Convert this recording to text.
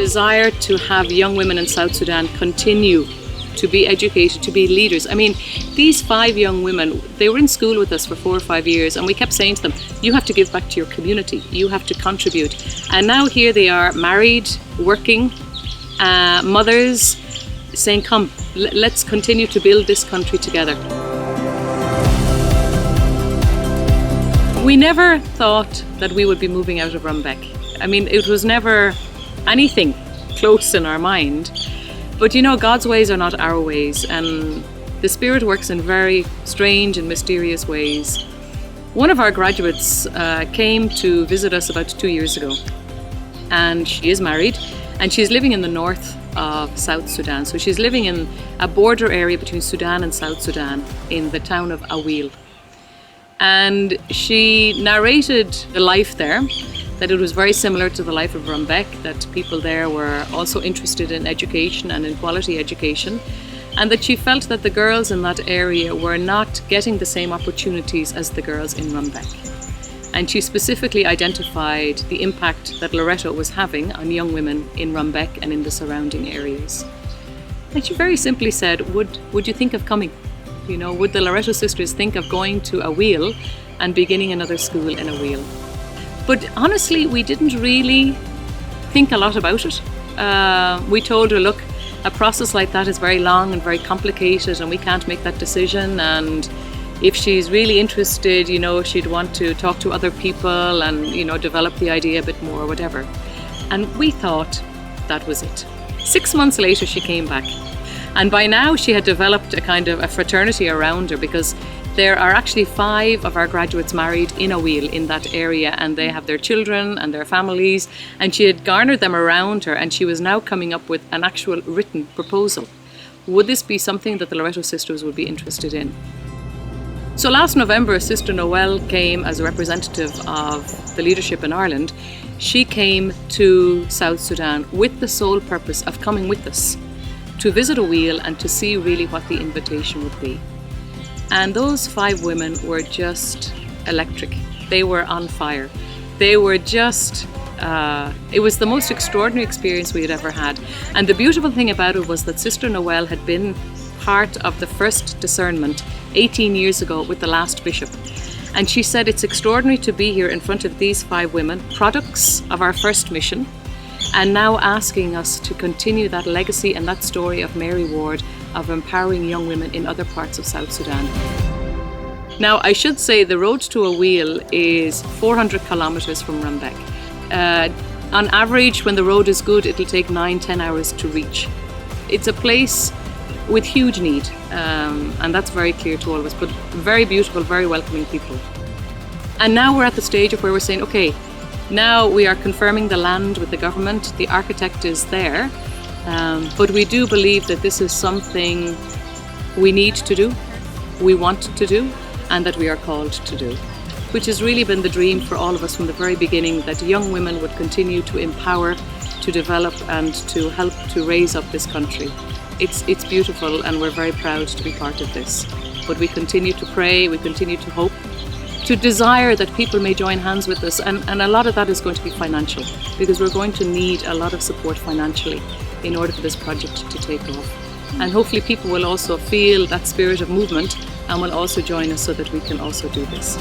desire to have young women in South Sudan continue to be educated, to be leaders. I mean, these 5 young women, they were in school with us for 4 or 5 years, and we kept saying to them, you have to give back to your community, you have to contribute. And now here they are, married, working, mothers, saying, come, let's continue to build this country together. We never thought that we would be moving out of Rumbek. I mean, it was never anything close in our mind. But you know, God's ways are not our ways, and the Spirit works in very strange and mysterious ways. One of our graduates came to visit us about 2 years ago, and she is married, and she's living in the north of South Sudan. So she's living in a border area between Sudan and South Sudan in the town of Aweil. And she narrated the life there, that it was very similar to the life of Rumbek, that people there were also interested in education and in quality education, and that she felt that the girls in that area were not getting the same opportunities as the girls in Rumbek. And she specifically identified the impact that Loreto was having on young women in Rumbek and in the surrounding areas. And she very simply said, would you think of coming? You know, would the Loreto sisters think of going to Aweil and beginning another school in Aweil? But honestly, we didn't really think a lot about it. We told her, look, a process like that is very long and very complicated, and we can't make that decision. And if she's really interested, you know, she'd want to talk to other people and, you know, develop the idea a bit more or whatever. And we thought that was it. 6 months later, she came back. And by now, she had developed a kind of a fraternity around her, because there are actually 5 of our graduates married in Aweil, in that area, and they have their children and their families, and she had garnered them around her, and she was now coming up with an actual written proposal. Would this be something that the Loreto sisters would be interested in? So last November, Sister Noel came as a representative of the leadership in Ireland. She came to South Sudan with the sole purpose of coming with us to visit Aweil and to see really what the invitation would be. And those 5 women were just electric. They were on fire. They were just, it was the most extraordinary experience we had ever had. And the beautiful thing about it was that Sister Noel had been part of the first discernment 18 years ago with the last bishop. And she said, it's extraordinary to be here in front of these 5 women, products of our first mission, and now asking us to continue that legacy and that story of Mary Ward of empowering young women in other parts of South Sudan. Now, I should say the road to Aweil is 400 kilometers from Rumbek. On average, when the road is good, it'll take 9-10 hours to reach. It's a place with huge need, and that's very clear to all of us, but very beautiful, very welcoming people. And now we're at the stage of where we're saying, okay, now we are confirming the land with the government, the architect is there, but we do believe that this is something we need to do, we want to do, and that we are called to do, which has really been the dream for all of us from the very beginning, that young women would continue to empower, to develop, and to help to raise up this country. It's beautiful, and we're very proud to be part of this. But we continue to pray, we continue to hope, to desire that people may join hands with us, and a lot of that is going to be financial, because we're going to need a lot of support financially in order for this project to take off. And hopefully people will also feel that spirit of movement and will also join us so that we can also do this.